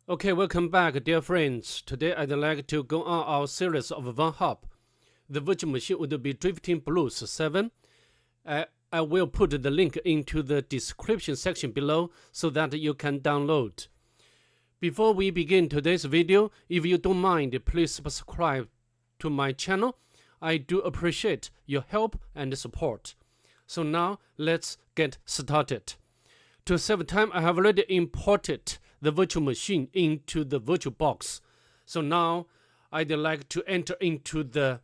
Okay, welcome back, dear friends. Today I'd like to go on our series of Vulnhub. The virtual machine would be Driftingblues 7. I will put the link into the description section below so that you can download. Before we begin today's video, if you don't mind, please subscribe to my channel. I do appreciate your help and support. So now let's get started. To save time, I have already imported the virtual machine into the virtual box. So now I'd like to enter into the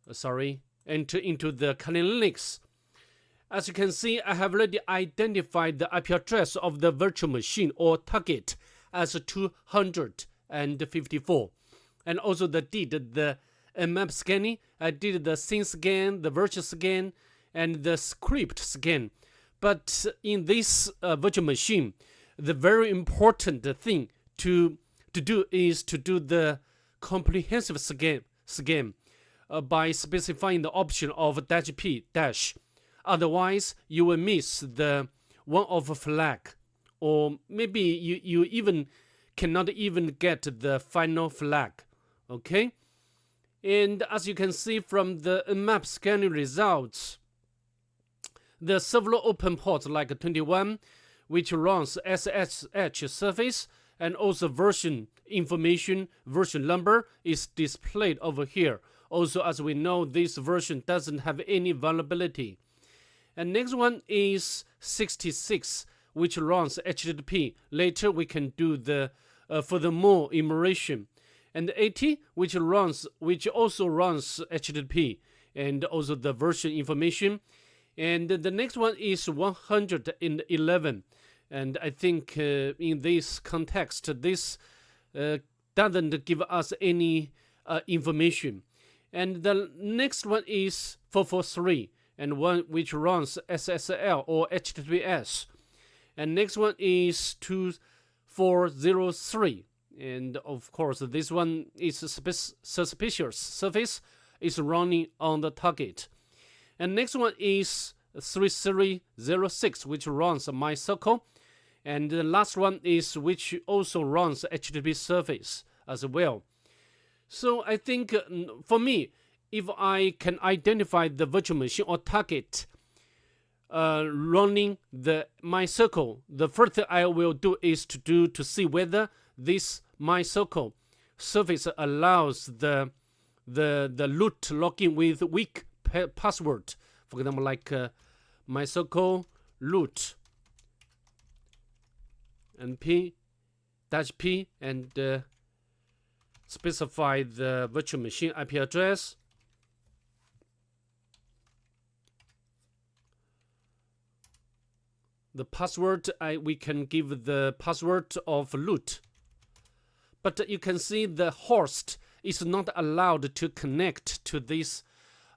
Kali Linux. As you can see, I have already identified the IP address of the virtual machine or target as 254, and also did the map scanning. I did the scene scan, the virtual scan, and the script scan. But in this virtual machine, the very important thing to do is to do the comprehensive scan by specifying the option of -p dash. Otherwise, you will miss the one-off flag, or maybe you even cannot even get the final flag. Okay, and as you can see from the map scanning results, the several open ports like 21, which runs SSH service, and also version information, version number is displayed over here. Also, as we know, this version doesn't have any vulnerability. And next one is 66, which runs HTTP. Later we can do the furthermore enumeration. And 80, which also runs HTTP and also the version information. And the next one is 111. And I think in this context, this doesn't give us any information. And the next one is 443, and one which runs SSL or HTTPS. And next one is 2403. And of course, this one is suspicious service is running on the target. And next one is 3306, which runs MyCircle. And the last one is which also runs HTTP service as well. So I think for me, if I can identify the virtual machine or target running the MyCircle, the first thing I will do is to see whether this MyCircle service allows the root login with weak password. For example, like MyCircle root and -p and specify the virtual machine IP address. The password, we can give the password of root. But you can see the host is not allowed to connect to this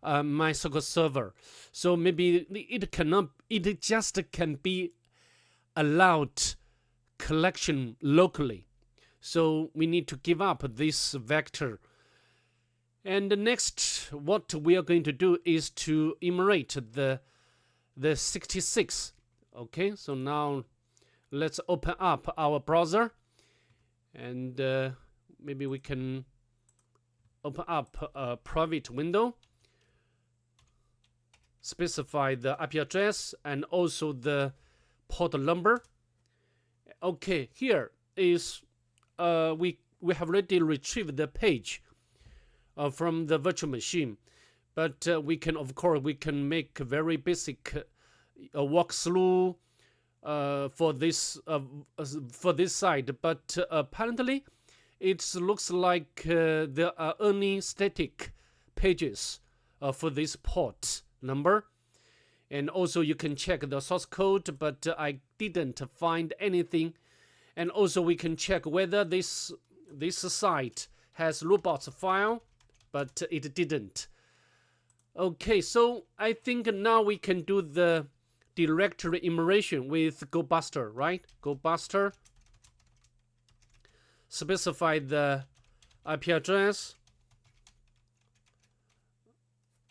MyCircle server. So maybe it just can be allowed collection locally. So we need to give up this vector. And the next, what we are going to do is to enumerate the 66. Okay, so now let's open up our browser, and maybe we can open up a private window, specify the IP address and also the port number. Okay, here is we have already retrieved the page from the virtual machine, but we can, of course, make a very basic walkthrough for this site. But apparently, it looks like there are only static pages for this port number. And also you can check the source code, but I didn't find anything. And also we can check whether this site has robots file, but it didn't. Okay, so I think now we can do the directory enumeration with GoBuster, right? GoBuster. Specify the IP address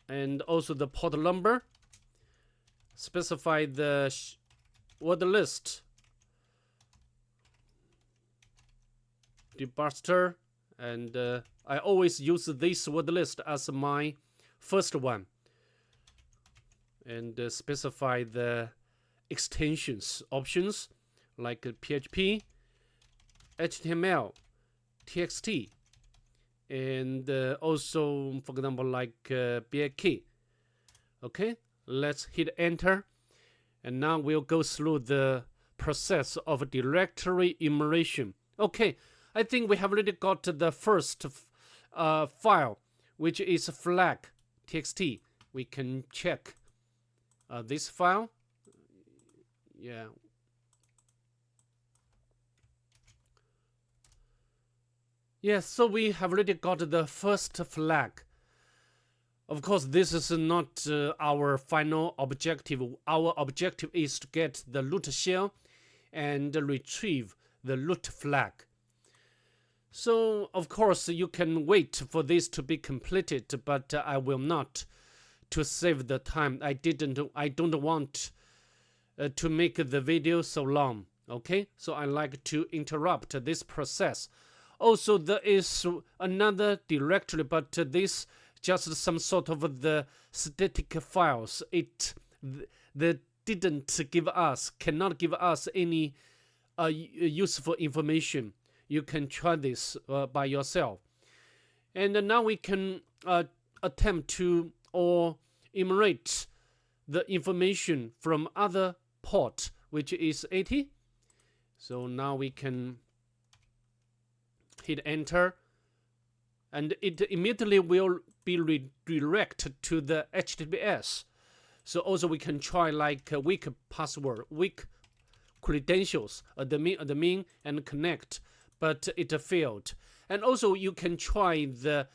and also the port number. Specify the word list debuster, and I always use this word list as my first one, and specify the extensions options like PHP, HTML, TXT, and also, for example, like BAK. Okay, let's hit enter, and now we'll go through the process of directory enumeration. Okay, I think we have already got the first file, which is flag.txt. We can check this file. Yeah. Yes, so we have already got the first flag. Of course, this is not our final objective. Our objective is to get the root shell and retrieve the root flag. So, of course, you can wait for this to be completed, but I will not, to save the time. I don't want to make the video so long. Okay, so I like to interrupt this process. Also, there is another directory, but this just some sort of the static files. They cannot give us any useful information. You can try this by yourself. And now we can attempt to or enumerate the information from other port, which is 80. So now we can hit enter, and it immediately will be redirected to the HTTPS. So also we can try like a weak password, weak credentials, admin, and connect, but it failed. And also you can try the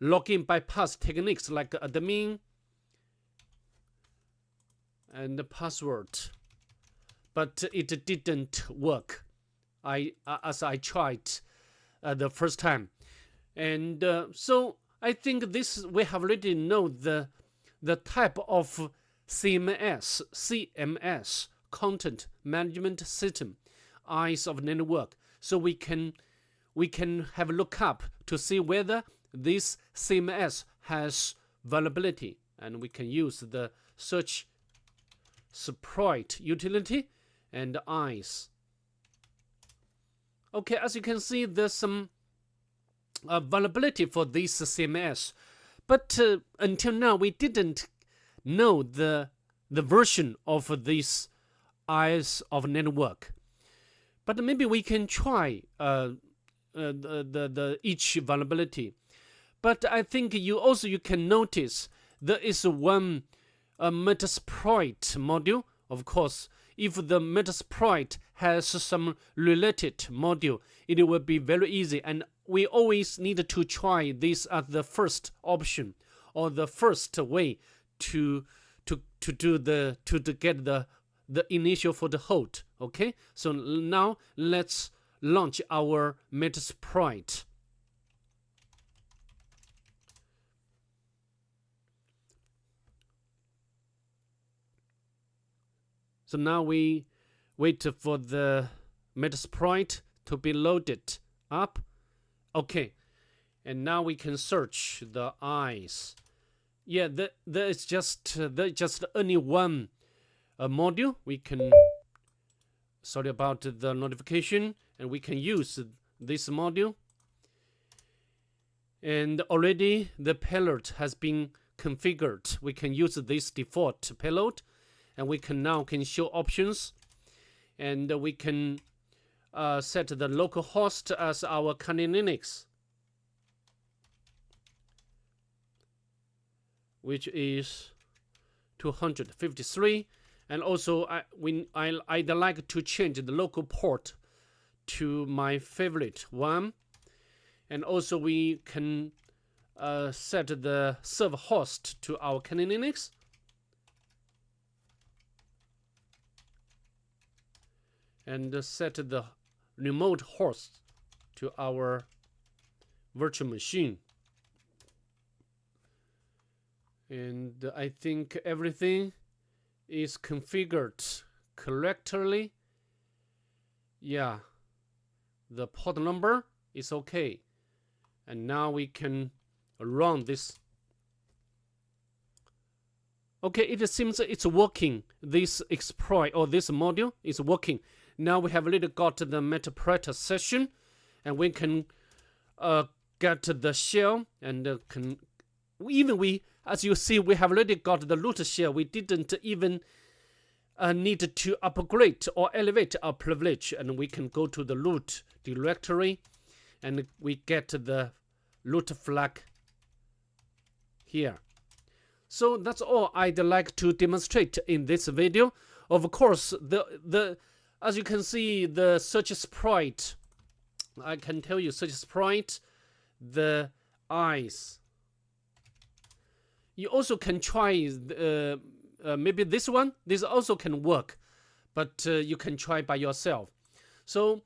login bypass techniques like admin and the password, but it didn't work. As I tried the first time, and so I think this we have already know the type of CMS content management system, eyes of network. So we can have a look up to see whether this CMS has vulnerability, and we can use the search sprite utility and eyes. Okay, as you can see, there's some vulnerability for this CMS, but until now we didn't know the version of this eyes of network. But maybe we can try the each vulnerability. But I think you can notice there is one Metasploit module. Of course, if the Metasploit has some related module, it will be very easy. And we always need to try this as the first option or the first way to get the initial foothold. Okay, so now let's launch our Metasploit. So now we wait for the Metasploit to be loaded up. Okay, and now we can search the eyes. Yeah, there is just only one module. We can, sorry about the notification, and we can use this module. And already the payload has been configured. We can use this default payload, and we can now show options, and we can set the local host as our Kali Linux, which is 253. And also I'd like to change the local port to my favorite one. And also we can set the server host to our Kali Linux. And set the remote host to our virtual machine. And I think everything is configured correctly. Yeah, the port number It's okay. And now we can run this. Okay, it seems it's working. This exploit or this module is working. Now we have already got the Metapret session, and we can get the shell, and as you see, we have already got the root shell. We didn't even need to upgrade or elevate our privilege, and we can go to the root directory, and we get the root flag here. So that's all I'd like to demonstrate in this video. Of course, as you can see, the search sprite, I can tell you, search sprite, the eyes. You also can try maybe this one. This also can work, but you can try by yourself. So,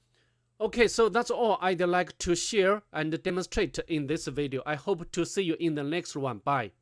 okay, so that's all I'd like to share and demonstrate in this video. I hope to see you in the next one. Bye.